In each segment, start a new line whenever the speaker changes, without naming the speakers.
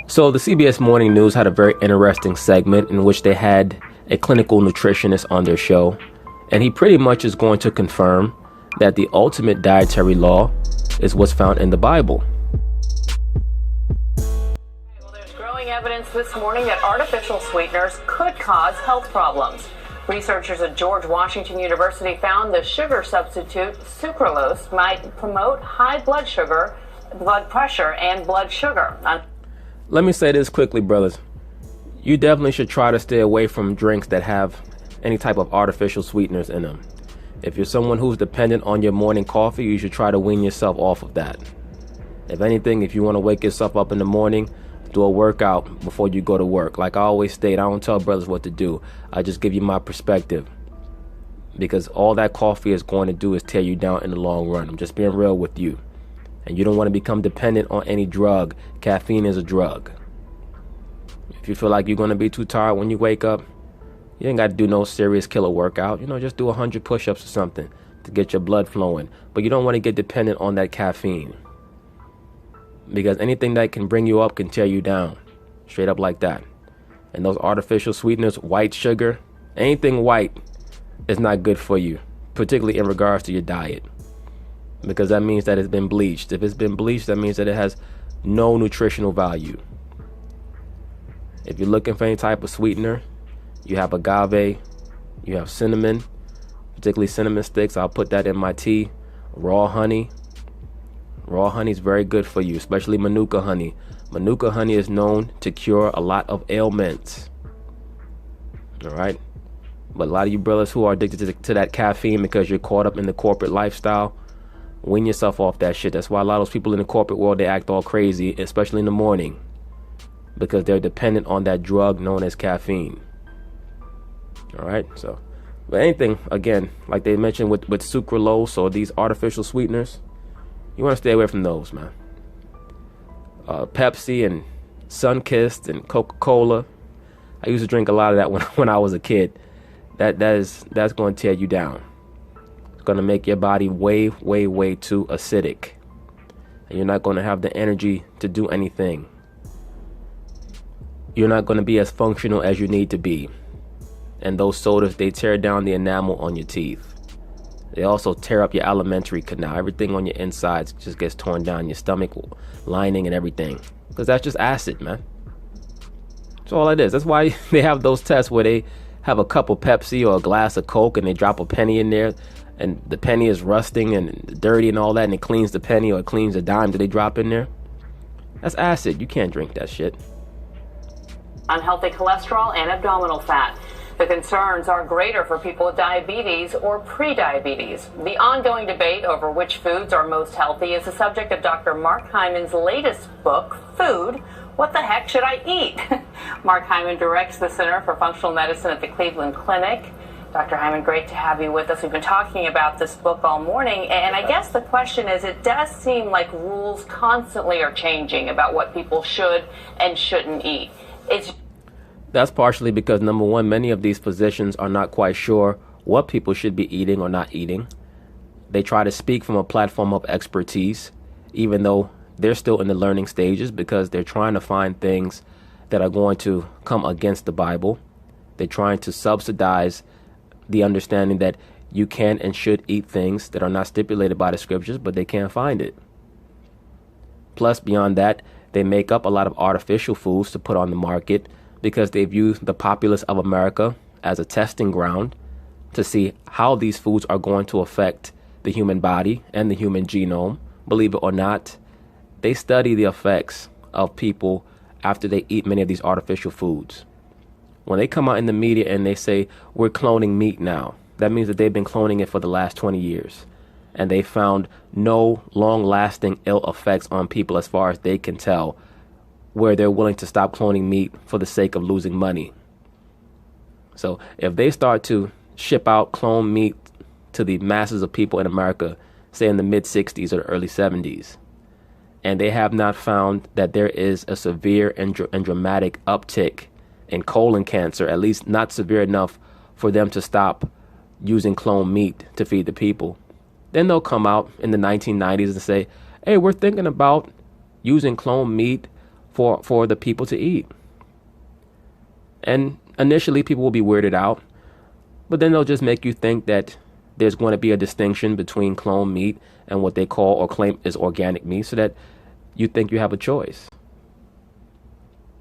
So the CBS Morning News had a very interesting segment in which they had a clinical nutritionist on their show, and he pretty much is going to confirm that the ultimate dietary law is what's found in the Bible.
Well, there's growing evidence this morning that artificial sweeteners could cause health problems. Researchers at George Washington University found the sugar substitute sucralose might promote high blood pressure, and blood sugar.
Let me say this quickly, brothers. You definitely should try to stay away from drinks that have any type of artificial sweeteners in them. If you're someone who's dependent on your morning coffee, you should try to wean yourself off of that. If anything, if you want to wake yourself up in the morning, do a workout before you go to work. Like I always state, I don't tell brothers what to do. I just give you my perspective. Because all that coffee is going to do is tear you down in the long run. I'm just being real with you. And you don't want to become dependent on any drug. Caffeine is a drug. If you feel like you're going to be too tired when you wake up, you ain't got to do no serious killer workout. Just do 100 push-ups or something to get your blood flowing. But you don't want to get dependent on that caffeine. Because anything that can bring you up can tear you down. Straight up like that. And those artificial sweeteners, white sugar, anything white is not good for you. Particularly in regards to your diet. Because that means that it's been bleached. If it's been bleached, that means that it has no nutritional value. If you're looking for any type of sweetener, you have agave, you have cinnamon, particularly cinnamon sticks. I'll put that in my tea. Raw honey. Raw honey is very good for you, especially Manuka honey. Manuka honey is known to cure a lot of ailments. All right? But a lot of you brothers who are addicted to that caffeine because you're caught up in the corporate lifestyle, wean yourself off that shit. That's why a lot of those people in the corporate world, they act all crazy, especially in the morning, because they're dependent on that drug known as caffeine. All right, so, but anything, again, like they mentioned with sucralose or these artificial sweeteners, you want to stay away from those, man. Pepsi and Sunkist and Coca-Cola. I used to drink a lot of that when I was a kid. That's going to tear you down. It's going to make your body way too acidic. And you're not going to have the energy to do anything. You're not going to be as functional as you need to be. And those sodas, they tear down the enamel on your teeth. They also tear up your alimentary canal. Everything on your insides just gets torn down, your stomach lining and everything. Because that's just acid, man. That's all it is. That's why they have those tests where they have a cup of Pepsi or a glass of Coke and they drop a penny in there. And the penny is rusting and dirty and all that. And it cleans the penny or it cleans the dime that they drop in there. That's acid. You can't drink that shit.
Unhealthy cholesterol and abdominal fat. The concerns are greater for people with diabetes or pre-diabetes. The ongoing debate over which foods are most healthy is the subject of Dr. Mark Hyman's latest book, Food, What the Heck Should I Eat? Mark Hyman directs the Center for Functional Medicine at the Cleveland Clinic. Dr. Hyman, great to have you with us. We've been talking about this book all morning, and I guess the question is, it does seem like rules constantly are changing about what people should and shouldn't eat.
That's partially because, number one, many of these physicians are not quite sure what people should be eating or not eating. They try to speak from a platform of expertise, even though they're still in the learning stages, because they're trying to find things that are going to come against the Bible. They're trying to subsidize the understanding that you can and should eat things that are not stipulated by the scriptures, but they can't find it. Plus, beyond that, they make up a lot of artificial foods to put on the market, because they view the populace of America as a testing ground to see how these foods are going to affect the human body and the human genome. Believe it or not, they study the effects of people after they eat many of these artificial foods. When they come out in the media and they say, we're cloning meat now, that means that they've been cloning it for the last 20 years. And they found no long-lasting ill effects on people as far as they can tell, where they're willing to stop cloning meat for the sake of losing money. So if they start to ship out cloned meat to the masses of people in America, say in the mid-60s or the early 70s, and they have not found that there is a severe and dramatic uptick in colon cancer, at least not severe enough for them to stop using cloned meat to feed the people, then they'll come out in the 1990s and say, hey, we're thinking about using cloned meat for the people to eat. And initially people will be weirded out, but then they'll just make you think that there's going to be a distinction between cloned meat and what they call or claim is organic meat, so that you think you have a choice.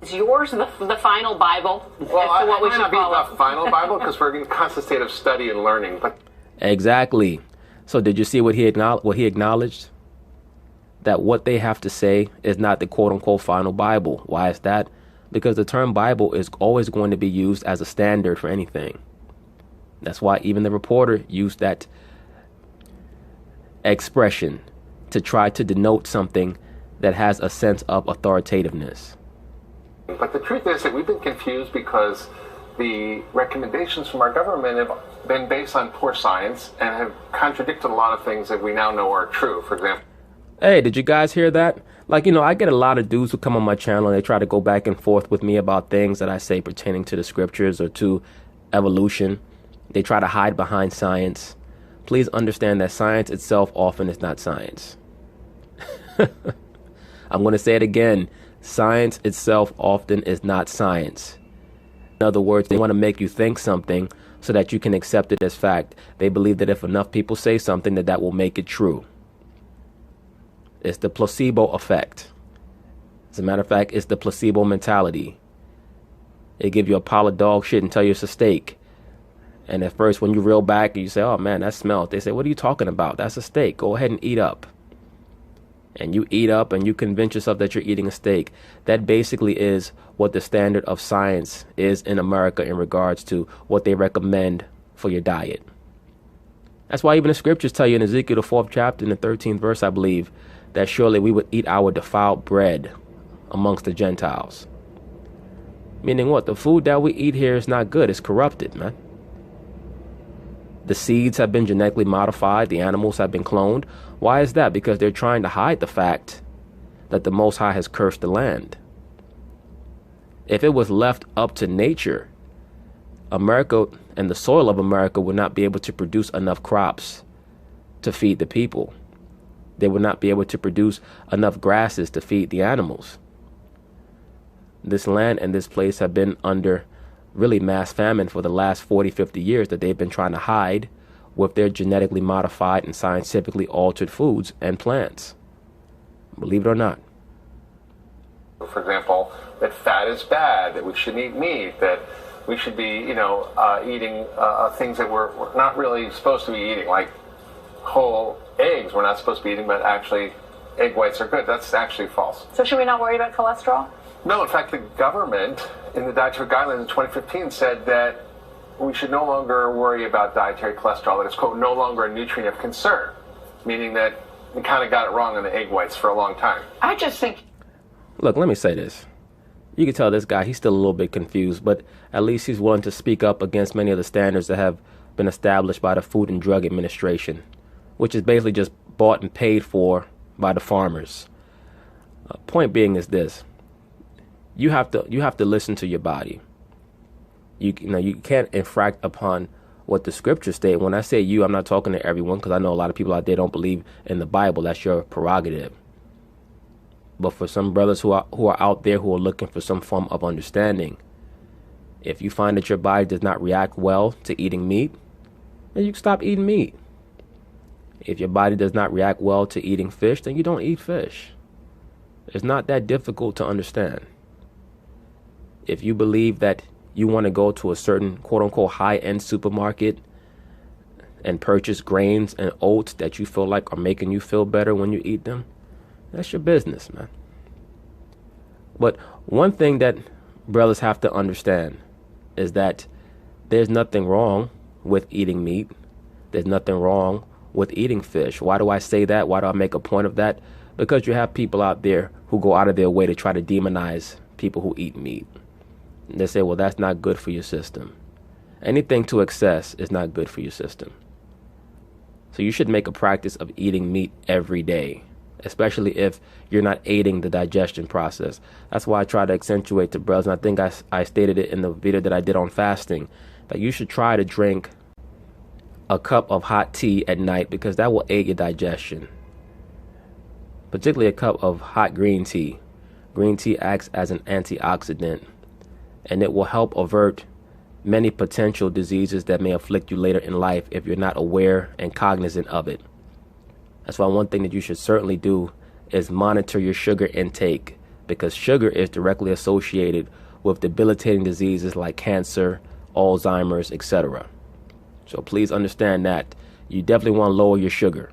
Is yours the final Bible?
Well, I might not be the final Bible because we're in a constant state of study and learning. But
Exactly. So did you see what he acknowledged? That what they have to say is not the quote-unquote final Bible. Why is that? Because the term Bible is always going to be used as a standard for anything. That's why even the reporter used that expression to try to denote something that has a sense of authoritativeness.
But the truth is that we've been confused because the recommendations from our government have been based on poor science and have contradicted a lot of things that we now know are true. For example,
hey, did you guys hear that? Like, I get a lot of dudes who come on my channel and they try to go back and forth with me about things that I say pertaining to the scriptures or to evolution. They try to hide behind science. Please understand that science itself often is not science. I'm going to say it again. Science itself often is not science. In other words, they want to make you think something so that you can accept it as fact. They believe that if enough people say something, that will make it true. It's the placebo effect. As a matter of fact, it's the placebo mentality. They give you a pile of dog shit and tell you it's a steak. And at first, when you reel back and you say, oh man, that smells, they say, what are you talking about? That's a steak. Go ahead and eat up. And you eat up and you convince yourself that you're eating a steak. That basically is what the standard of science is in America in regards to what they recommend for your diet. That's why even the scriptures tell you in Ezekiel, the 4th chapter, in the 13th verse, I believe, that surely we would eat our defiled bread amongst the Gentiles. Meaning what? The food that we eat here is not good. It's corrupted, man. The seeds have been genetically modified. The animals have been cloned. Why is that? Because they're trying to hide the fact that the Most High has cursed the land. If it was left up to nature, America and the soil of America would not be able to produce enough crops to feed the people. They would not be able to produce enough grasses to feed the animals. This land and this place have been under really mass famine for the last 40, 50 years that they've been trying to hide with their genetically modified and scientifically altered foods and plants. Believe it or not.
for example, that fat is bad, that we shouldn't eat meat, that we should be, eating things that we're not really supposed to be eating, like whole eggs we're not supposed to be eating, but actually egg whites are good. That's actually false.
So should we not worry about cholesterol?
No, in fact, the government in the dietary guidelines in 2015 said that we should no longer worry about dietary cholesterol, that it's, quote, no longer a nutrient of concern, meaning that we kind of got it wrong on the egg whites for a long time.
I just think...
Look, let me say this. You can tell this guy, he's still a little bit confused, but at least he's willing to speak up against many of the standards that have been established by the Food and Drug Administration, which is basically just bought and paid for by the farmers. Point being is this. You have to listen to your body. You can't infract upon what the scriptures state. When I say you, I'm not talking to everyone, because I know a lot of people out there don't believe in the Bible. That's your prerogative. But for some brothers who are out there who are looking for some form of understanding, if you find that your body does not react well to eating meat, then you can stop eating meat. If your body does not react well to eating fish, then you don't eat fish. It's not that difficult to understand. If you believe that you want to go to a certain quote-unquote high-end supermarket and purchase grains and oats that you feel like are making you feel better when you eat them, that's your business, man. But one thing that brothers have to understand is that there's nothing wrong with eating meat. There's nothing wrong with eating fish. Why do I say that? Why do I make a point of that? Because you have people out there who go out of their way to try to demonize people who eat meat. And they say, well, that's not good for your system. Anything to excess is not good for your system. So you should make a practice of eating meat every day, especially if you're not aiding the digestion process. That's why I try to accentuate to brothers, and I think I stated it in the video that I did on fasting, that you should try to drink a cup of hot tea at night, because that will aid your digestion. Particularly a cup of hot green tea. Green tea acts as an antioxidant, and it will help avert many potential diseases that may afflict you later in life if you're not aware and cognizant of it. That's why one thing that you should certainly do is monitor your sugar intake, because sugar is directly associated with debilitating diseases like cancer, Alzheimer's, etc. So please understand that. You definitely want to lower your sugar.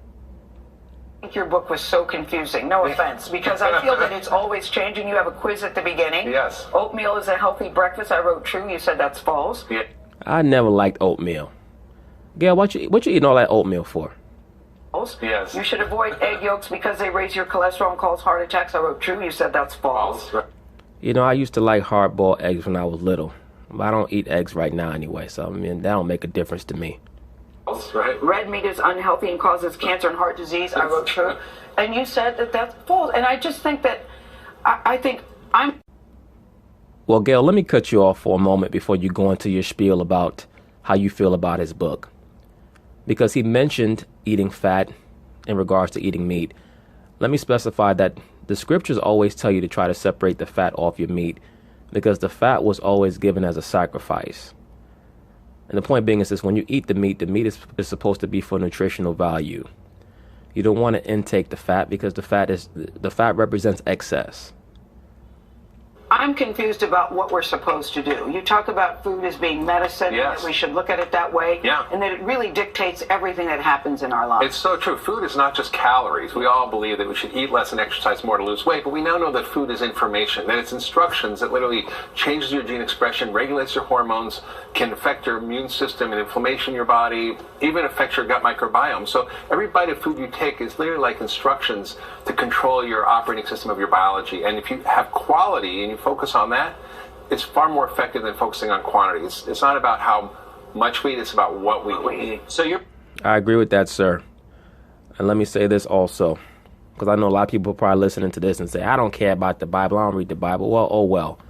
I think your book was so confusing, no offense, because I feel that it's always changing. You have a quiz at the beginning.
Yes.
Oatmeal is a healthy breakfast. I wrote true. You said that's false.
Yeah.
I never liked oatmeal. Gail, what you eating all that oatmeal for?
False.
Yes.
You should avoid egg yolks because they raise your cholesterol and cause heart attacks. I wrote true. You said that's false.
You know, I used to like hard-boiled eggs when I was little. But I don't eat eggs right now anyway, so I mean, that don't make a difference to me.
Right.
Red meat is unhealthy and causes cancer and heart disease. I wrote true. And you said that that's false. And I just think that, I think I'm...
Well, Gail, let me cut you off for a moment before you go into your spiel about how you feel about his book. Because he mentioned eating fat in regards to eating meat. Let me specify that the scriptures always tell you to try to separate the fat off your meat, because the fat was always given as a sacrifice. And the point being is this: when you eat the meat is supposed to be for nutritional value. You don't want to intake the fat because the fat represents excess.
I'm confused about what we're supposed to do. You talk about food as being medicine,
Yes.
and that we should look at it that way,
Yeah.
and that it really dictates everything that happens in our lives.
It's so true. Food is not just calories. We all believe that we should eat less and exercise more to lose weight, but we now know that food is information, that it's instructions that literally changes your gene expression, regulates your hormones, can affect your immune system and inflammation in your body, even affect your gut microbiome. So every bite of food you take is literally like instructions to control your operating system of your biology. And if you have quality and you focus on that, it's far more effective than focusing on quantity. It's not about how much we eat, it's about what we eat. So you're...
I agree with that, sir. And let me say this also, because I know a lot of people probably listening to this and say, I don't care about the Bible, I don't read the Bible. Well, oh well.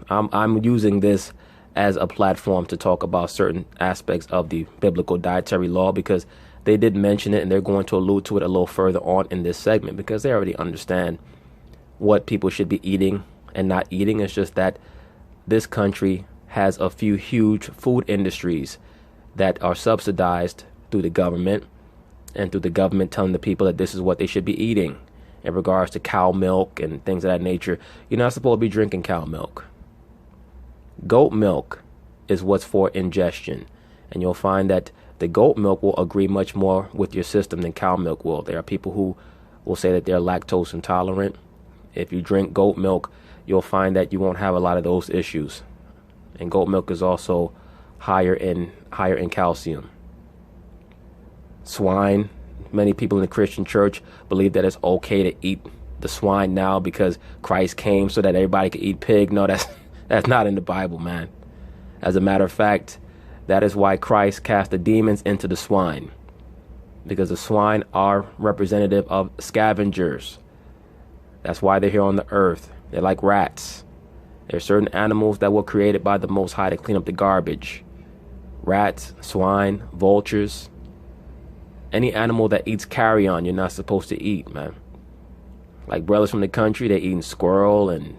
I'm using this as a platform to talk about certain aspects of the Biblical Dietary Law, because they did mention it and they're going to allude to it a little further on in this segment, because they already understand what people should be eating and not eating. It's just that this country has a few huge food industries that are subsidized through the government, and through the government telling the people that this is what they should be eating in regards to cow milk and things of that nature. You're not supposed to be drinking cow milk. Goat milk is what's for ingestion, and you'll find that the goat milk will agree much more with your system than cow milk will. There are people who will say that they're lactose intolerant. If you drink goat milk, you'll find that you won't have a lot of those issues. And goat milk is also higher in calcium. Swine, many people in the Christian church believe that it's okay to eat the swine now because Christ came so that everybody could eat pig. No, that's not in the Bible, man. As a matter of fact, that is why Christ cast the demons into the swine, because the swine are representative of scavengers. That's why they're here on the earth. They're like rats. There are certain animals that were created by the Most High to clean up the garbage. Rats, swine, vultures. Any animal that eats carrion, you're not supposed to eat, man. Like brothers from the country, they're eating squirrel and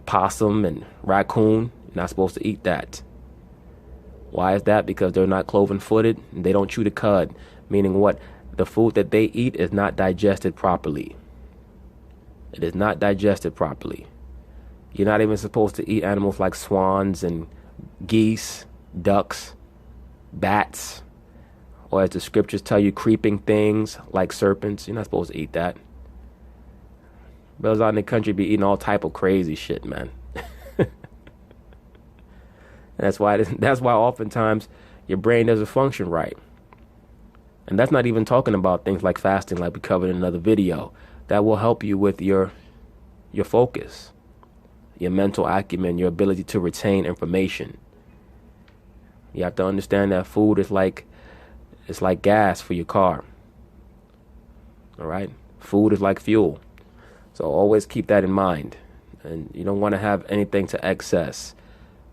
possum and raccoon. You're not supposed to eat that. Why is that? Because they're not cloven-footed and they don't chew the cud. Meaning what? The food that they eat is not digested properly. It is not digested properly. You're not even supposed to eat animals like swans and geese, ducks, bats, or as the scriptures tell you, creeping things like serpents. You're not supposed to eat that. Brothers out in the country be eating all type of crazy shit, man. That's why oftentimes your brain doesn't function right. And that's not even talking about things like fasting, like we covered in another video. That will help you with your focus, your mental acumen, your ability to retain information. You have to understand that food is like gas for your car. All right? Food is like fuel. So always keep that in mind. And you don't want to have anything to excess.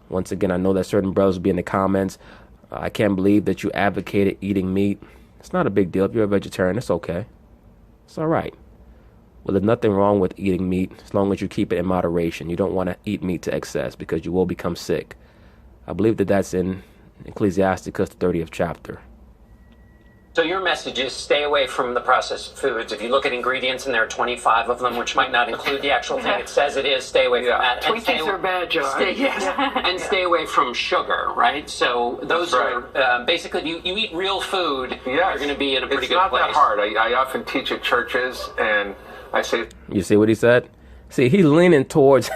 Once again, I know that certain brothers will be in the comments. I can't believe that you advocated eating meat. It's not a big deal. If you're a vegetarian, it's okay. It's all right. Well, there's nothing wrong with eating meat as long as you keep it in moderation. You don't want to eat meat to excess because you will become sick. I believe that that's in Ecclesiasticus, the 30th chapter.
So your message is stay away from the processed foods. If you look at ingredients, and there are 25 of them, which might not include the actual thing it says it is, stay away from that. And
Twinkies are bad, John.
And stay away from sugar, right? So those are basically, you eat real food, you're going to be in a pretty good place.
It's not that hard. I often teach at churches, and I say...
You see what he said? See, he's leaning towards...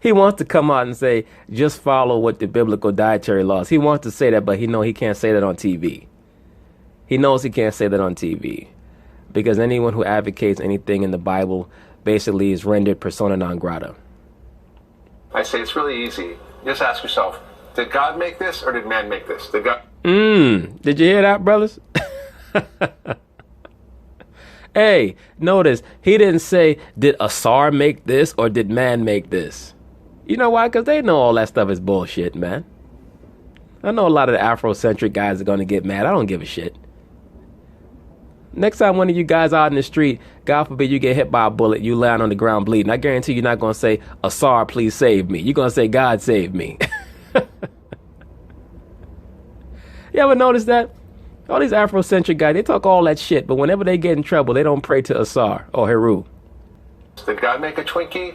He wants to come out and say, just follow what the biblical dietary laws. He wants to say that, but he can't say that on TV. He knows he can't say that on TV because anyone who advocates anything in the Bible basically is rendered persona non grata.
I say it's really easy. Just ask yourself, did God make this or did man make this? Did God...
Did you hear that, brothers? Hey, notice he didn't say, did Asar make this or did man make this? You know why? Because they know all that stuff is bullshit, man. I know a lot of the Afrocentric guys are going to get mad. I don't give a shit. Next time one of you guys out in the street, God forbid you get hit by a bullet, you land on the ground bleeding, I guarantee you're not going to say, Asar, please save me. You're going to say, God save me. You ever notice that? All these Afrocentric guys, they talk all that shit, but whenever they get in trouble, they don't pray to Asar or Heru.
Did God make a Twinkie?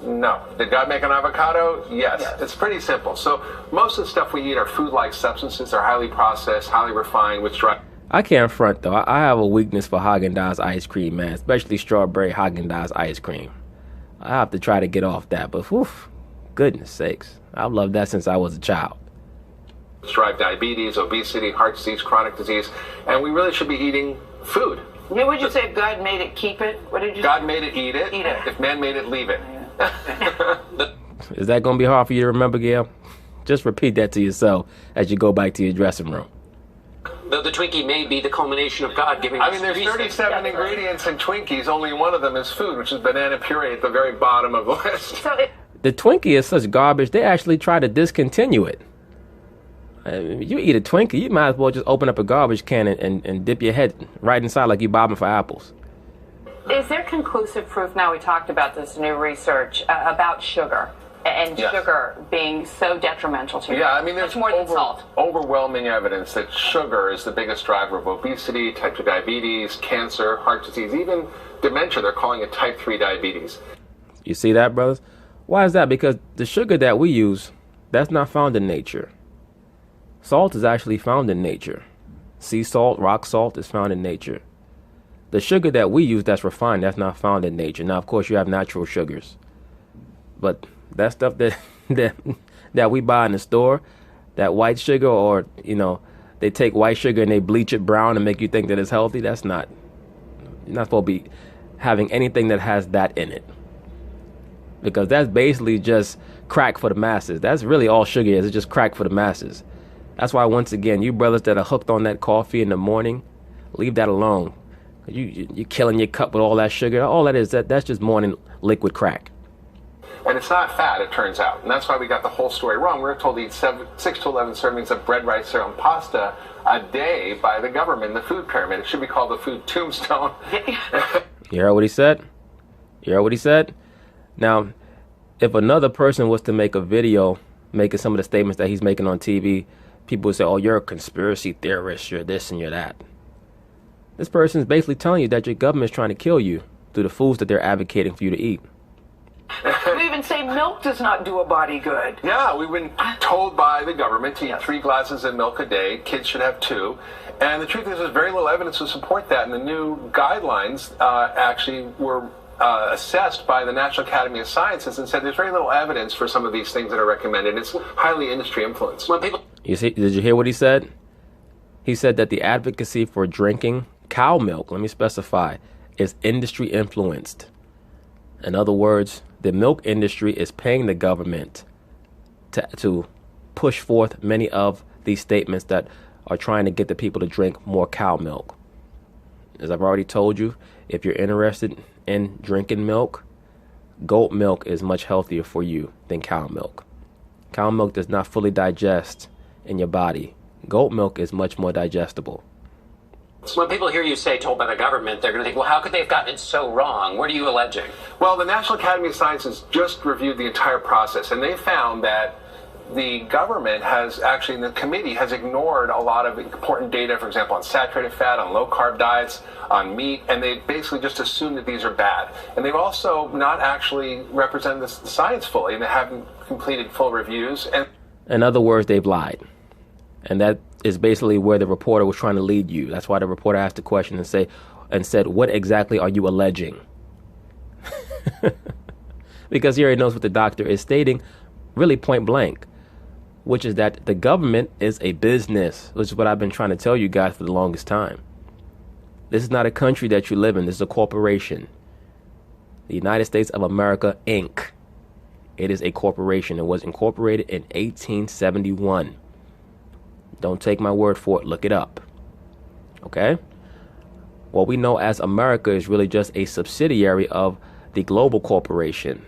No. Did God make an avocado? Yes. It's pretty simple. So most of the stuff we eat are food-like substances. They're highly processed, highly refined, which drive...
I can't front, though. I have a weakness for Haagen-Dazs ice cream, man, especially strawberry Haagen-Dazs ice cream. I have to try to get off that, but whew, goodness sakes. I've loved that since I was a child.
Drive diabetes, obesity, heart disease, chronic disease, and we really should be eating food.
Yeah, would you say if God made it, keep it? What did you
God
say?
made it, eat it.
Eat it.
If man made it, leave it.
Is that going to be hard for you to remember, Gail? Just repeat that to yourself as you go back to your dressing room.
Though the Twinkie may be the culmination of God giving us...
I mean, there's 37 ingredients in Twinkies. Only one of them is food, which is banana puree at the very bottom of the list.
The Twinkie is such garbage, they actually try to discontinue it. I mean, you eat a Twinkie, you might as well just open up a garbage can and dip your head right inside like you bobbing for apples.
Is there conclusive proof, now we talked about this new research, about sugar and sugar being so detrimental to you?
Yeah, I mean, there's
much more than salt.
Overwhelming evidence that sugar is the biggest driver of obesity, type 2 diabetes, cancer, heart disease, even dementia. They're calling it type 3 diabetes.
You see that, brothers? Why is that? Because the sugar that we use, that's not found in nature. Salt is actually found in nature. Sea salt, rock salt is found in nature. The sugar that we use that's refined, that's not found in nature. Now, of course, you have natural sugars. But that stuff that we buy in the store, that white sugar, or, they take white sugar and they bleach it brown and make you think that it's healthy, you're not supposed to be having anything that has that in it. Because that's basically just crack for the masses. That's really all sugar is. It's just crack for the masses. That's why, once again, you brothers that are hooked on that coffee in the morning, leave that alone. You're killing your cup with all that sugar. All that is, that's just morning liquid crack.
And it's not fat, it turns out. And that's why we got the whole story wrong. We're told to eat 6 to 11 servings of bread, rice, cereal, and pasta a day by the government, the food pyramid. It should be called the food tombstone.
You heard what he said? You heard what he said? Now, if another person was to make a video making some of the statements that he's making on TV, people would say, oh, you're a conspiracy theorist, you're this and you're that. This person is basically telling you that your government is trying to kill you through the foods that they're advocating for you to eat.
We even say milk does not do a body good.
Yeah, we've been told by the government to eat 3 glasses of milk a day. Kids should have 2. And the truth is, there's very little evidence to support that. And the new guidelines actually were assessed by the National Academy of Sciences and said there's very little evidence for some of these things that are recommended. It's highly industry influenced.
You see, did you hear what he said? He said that the advocacy for drinking cow milk, let me specify, is industry influenced. In other words, the milk industry is paying the government to push forth many of these statements that are trying to get the people to drink more cow milk. As I've already told you, if you're interested in drinking milk, goat milk is much healthier for you than cow milk. Cow milk does not fully digest in your body. Goat milk is much more digestible.
When people hear you say told by the government, they're going to think, well, how could they have gotten it so wrong? What are you alleging?
Well, the National Academy of Sciences just reviewed the entire process, and they found that the government has actually, the committee has ignored a lot of important data, for example, on saturated fat, on low-carb diets, on meat, and they basically just assumed that these are bad. And they've also not actually represented the science fully, and they haven't completed full reviews. And
in other words, they've lied. And that is basically where the reporter was trying to lead you. That's why the reporter asked the question and said, what exactly are you alleging? Because he already knows what the doctor is stating, really point blank, which is that the government is a business, which is what I've been trying to tell you guys for the longest time. This is not a country that you live in. This is a corporation. The United States of America, Inc. It is a corporation. It was incorporated in 1871. Don't take my word for it. Look it up. Okay? What we know as America is really just a subsidiary of the global corporation,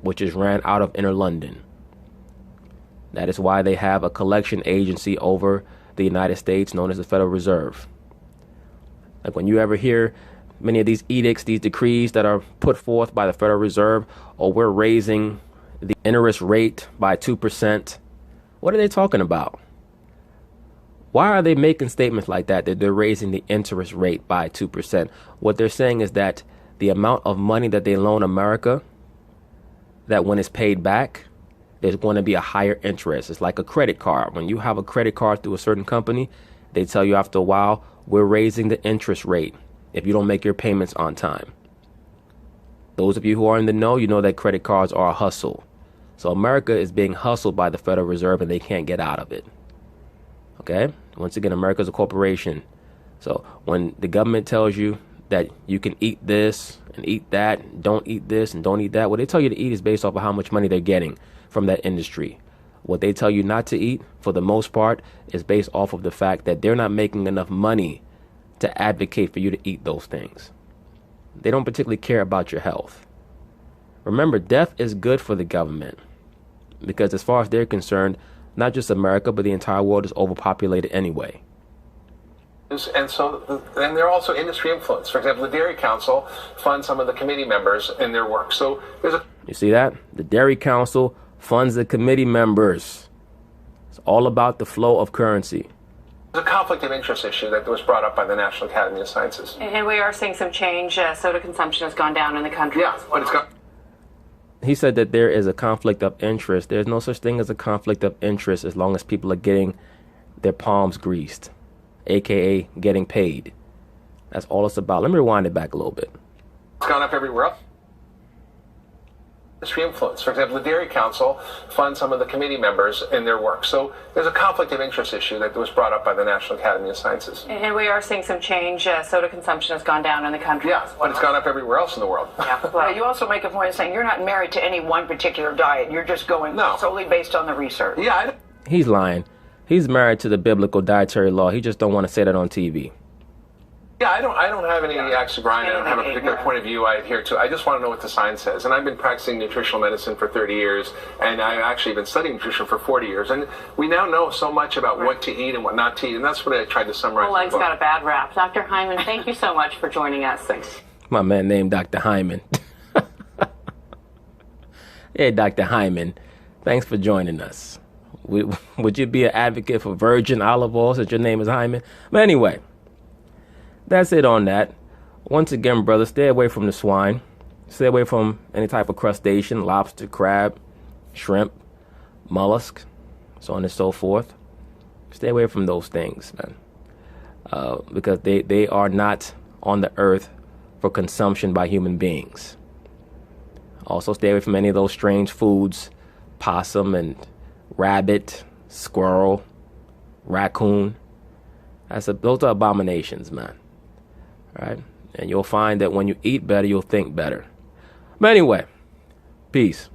which is ran out of inner London. That is why they have a collection agency over the United States known as the Federal Reserve. Like when you ever hear many of these edicts, these decrees that are put forth by the Federal Reserve, or we're raising the interest rate by 2%, what are they talking about? Why are they making statements like that they're raising the interest rate by 2%? What they're saying is that the amount of money that they loan America, that when it's paid back, there's going to be a higher interest. It's like a credit card. When you have a credit card through a certain company, they tell you after a while, we're raising the interest rate if you don't make your payments on time. Those of you who are in the know, you know that credit cards are a hustle. So America is being hustled by the Federal Reserve and they can't get out of it. Okay? Once again, America is a corporation. So when the government tells you that you can eat this and eat that, don't eat this and don't eat that, what they tell you to eat is based off of how much money they're getting from that industry. What they tell you not to eat, for the most part, is based off of the fact that they're not making enough money to advocate for you to eat those things. They don't particularly care about your health. Remember, death is good for the government because as far as they're concerned, not just America, but the entire world is overpopulated anyway.
And they're also industry influence. For example, the Dairy Council funds some of the committee members in their work. So there's a...
You see that? The Dairy Council funds the committee members. It's all about the flow of currency.
There's a conflict of interest issue that was brought up by the National Academy of Sciences.
And we are seeing some change. Soda consumption has gone down in the country.
Yeah, but it's gone.
He said that there is a conflict of interest. There's no such thing as a conflict of interest as long as people are getting their palms greased, aka getting paid. That's all it's about. Let me rewind it back a little bit.
It's gone up everywhere else. Industry influence. For example, the Dairy Council funds some of the committee members in their work. So there's a conflict of interest issue that was brought up by the National Academy of Sciences.
And we are seeing some change. Soda consumption has gone down in the country.
Yeah, but it's gone up everywhere else in the world.
Yeah.
Well, you also make a point of saying you're not married to any one particular diet. You're just going solely based on the research.
Yeah.
He's lying. He's married to the Biblical Dietary Law. He just don't want to say that on TV.
Yeah, I don't have any axe to grind. I don't have a particular point of view I adhere to. I just want to know what the science says. And I've been practicing nutritional medicine for 30 years, and I've actually been studying nutrition for 40 years. And we now know so much about what to eat and what not to eat, and that's what I tried to summarize.
Well, Leg's got a bad rap. Dr. Hyman, thank you so much for joining us. Thanks.
My man named Dr. Hyman. Hey, Dr. Hyman, thanks for joining us. Would you be an advocate for virgin olive oil since your name is Hyman? But anyway, that's it on that. Once again, brother, stay away from the swine. Stay away from any type of crustacean, lobster, crab, shrimp, mollusk, so on and so forth. Stay away from those things, man, because they are not on the earth for consumption by human beings. Also, stay away from any of those strange foods, possum and rabbit, squirrel, raccoon. Those are abominations, man. Right? And you'll find that when you eat better, you'll think better. But anyway, peace.